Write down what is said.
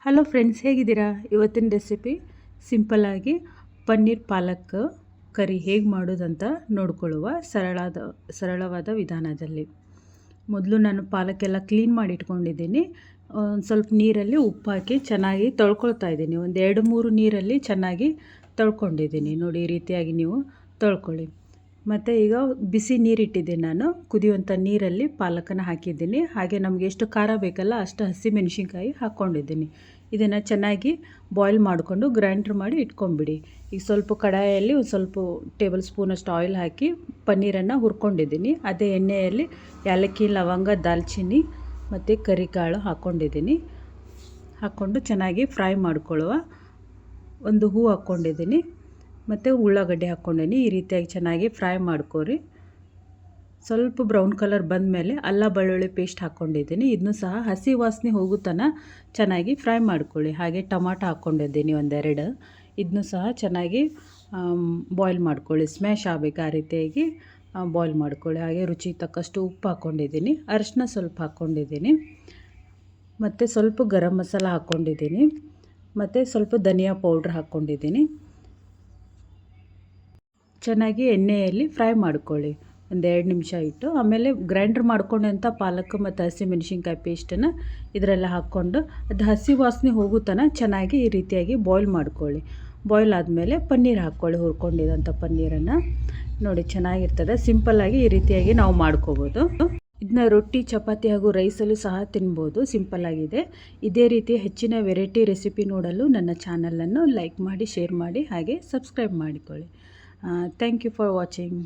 Hello friends, ಹೇಗಿದ್ದೀರಾ? ಇವತ್ತಿನ recipe ಸಿಂಪಲ್ಲಾಗಿ ಪನ್ನೀರ್ ಪಾಲಕ್ ಕರಿ ಹೇಗೆ ಮಾಡೋದಂತ ನೋಡ್ಕೊಳ್ಳುವ ಸರಳವಾದ ವಿಧಾನದಲ್ಲಿ. ಮೊದಲು ನಾನು ಪಾಲಕ್ಕೆಲ್ಲ ಕ್ಲೀನ್ ಮಾಡಿ ಇಟ್ಕೊಂಡಿದ್ದೀನಿ. ಒಂದು ಸ್ವಲ್ಪ ನೀರಲ್ಲಿ ಉಪ್ಪು ಹಾಕಿ ಚೆನ್ನಾಗಿ ತೊಳ್ಕೊಳ್ತಾ ಇದ್ದೀನಿ. ಒಂದು 2-3 ನೀರಲ್ಲಿ ಚೆನ್ನಾಗಿ ತೊಳ್ಕೊಂಡಿದ್ದೀನಿ. ನೋಡಿ, ಈ ರೀತಿಯಾಗಿ ನೀವು ತೊಳ್ಕೊಳ್ಳಿ. ಮತ್ತು ಈಗ ಬಿಸಿ ನೀರಿಟ್ಟಿದ್ದೀನಿ. ನಾನು ಕುದಿಯುವಂಥ ನೀರಲ್ಲಿ ಪಾಲಕನ ಹಾಕಿದ್ದೀನಿ. ಹಾಗೆ ನಮಗೆ ಎಷ್ಟು ಖಾರ ಬೇಕಲ್ಲ ಅಷ್ಟು ಹಸಿಮೆಣಸಿನ್ಕಾಯಿ ಹಾಕ್ಕೊಂಡಿದ್ದೀನಿ. ಇದನ್ನು ಚೆನ್ನಾಗಿ ಬಾಯ್ಲ್ ಮಾಡಿಕೊಂಡು ಗ್ರೈಂಡ್ರ್ ಮಾಡಿ ಇಟ್ಕೊಂಬಿಡಿ. ಈಗ ಸ್ವಲ್ಪ ಕಡಾಯಲ್ಲಿ ಒಂದು ಸ್ವಲ್ಪ ಟೇಬಲ್ ಸ್ಪೂನಷ್ಟು ಆಯಿಲ್ ಹಾಕಿ ಪನ್ನೀರನ್ನು ಹುರ್ಕೊಂಡಿದ್ದೀನಿ. ಅದೇ ಎಣ್ಣೆಯಲ್ಲಿ ಏಲಕ್ಕಿ, ಲವಂಗ, ದಾಲ್ಚಿನ್ನಿ ಮತ್ತು ಕರಿಕಾಳು ಹಾಕ್ಕೊಂಡಿದ್ದೀನಿ. ಹಾಕ್ಕೊಂಡು ಚೆನ್ನಾಗಿ ಫ್ರೈ ಮಾಡ್ಕೊಳ್ಳುವ. ಒಂದು ಹೂ ಹಾಕ್ಕೊಂಡಿದ್ದೀನಿ ಮತ್ತು ಉಳ್ಳಾಗಡ್ಡೆ ಹಾಕ್ಕೊಂಡೀನಿ. ಈ ರೀತಿಯಾಗಿ ಚೆನ್ನಾಗಿ ಫ್ರೈ ಮಾಡ್ಕೊರಿ. ಸ್ವಲ್ಪ ಬ್ರೌನ್ ಕಲರ್ ಬಂದ ಮೇಲೆ ಅಲ್ಲ ಬೆಳ್ಳುಳ್ಳಿ ಪೇಸ್ಟ್ ಹಾಕ್ಕೊಂಡಿದ್ದೀನಿ. ಇದನ್ನು ಸಹ ಹಸಿ ವಾಸನೆ ಹೋಗೋ ತನಕ ಚೆನ್ನಾಗಿ ಫ್ರೈ ಮಾಡ್ಕೊಳ್ಳಿ. ಹಾಗೆ ಟೊಮಾಟೊ ಹಾಕ್ಕೊಂಡಿದ್ದೀನಿ 1-2. ಇದನ್ನು ಸಹ ಚೆನ್ನಾಗಿ ಬಾಯ್ಲ್ ಮಾಡ್ಕೊಳ್ಳಿ. ಸ್ಮ್ಯಾಶ್ ಆಗಬೇಕು, ಆ ರೀತಿಯಾಗಿ ಬಾಯ್ಲ್ ಮಾಡ್ಕೊಳ್ಳಿ. ಹಾಗೆ ರುಚಿಗೆ ತಕ್ಕಷ್ಟು ಉಪ್ಪು ಹಾಕ್ಕೊಂಡಿದ್ದೀನಿ. ಅರಿಶಿನ ಸ್ವಲ್ಪ ಹಾಕ್ಕೊಂಡಿದ್ದೀನಿ ಮತ್ತು ಸ್ವಲ್ಪ ಗರಂ ಮಸಾಲ ಹಾಕ್ಕೊಂಡಿದ್ದೀನಿ ಮತ್ತು ಸ್ವಲ್ಪ ಧನಿಯಾ ಪೌಡ್ರ್ ಹಾಕ್ಕೊಂಡಿದ್ದೀನಿ. ಚೆನ್ನಾಗಿ ಎಣ್ಣೆಯಲ್ಲಿ ಫ್ರೈ ಮಾಡ್ಕೊಳ್ಳಿ 1-2 ನಿಮಿಷ ಇಟ್ಟು. ಆಮೇಲೆ ಗ್ರೈಂಡ್ರ್ ಮಾಡ್ಕೊಂಡಂಥ ಪಾಲಕ್ ಮತ್ತು ಹಸಿಮೆಣಸಿನ್ಕಾಯಿ ಪೇಸ್ಟನ್ನು ಇದರೆಲ್ಲ ಹಾಕ್ಕೊಂಡು ಅದು ಹಸಿ ವಾಸನೆ ಹೋಗೋ ತನಕ ಚೆನ್ನಾಗಿ ಈ ರೀತಿಯಾಗಿ ಬಾಯ್ಲ್ ಮಾಡ್ಕೊಳ್ಳಿ. ಬಾಯ್ಲ್ ಆದಮೇಲೆ ಪನ್ನೀರ್ ಹಾಕ್ಕೊಳ್ಳಿ. ಹುರ್ಕೊಂಡಿರೋಂಥ ಪನ್ನೀರನ್ನು ನೋಡಿ, ಚೆನ್ನಾಗಿರ್ತದೆ. ಸಿಂಪಲ್ಲಾಗಿ ಈ ರೀತಿಯಾಗಿ ನಾವು ಮಾಡ್ಕೋಬೋದು. ಇದನ್ನ ರೊಟ್ಟಿ, ಚಪಾತಿ ಹಾಗೂ ರೈಸಲ್ಲೂ ಸಹ ತಿನ್ಬೋದು. ಸಿಂಪಲ್ಲಾಗಿದೆ. ಇದೇ ರೀತಿ ಹೆಚ್ಚಿನ ವೆರೈಟಿ ರೆಸಿಪಿ ನೋಡಲು ನನ್ನ ಚಾನಲನ್ನು ಲೈಕ್ ಮಾಡಿ, ಶೇರ್ ಮಾಡಿ, ಹಾಗೆ ಸಬ್ಸ್ಕ್ರೈಬ್ ಮಾಡಿಕೊಳ್ಳಿ. Thank you for watching.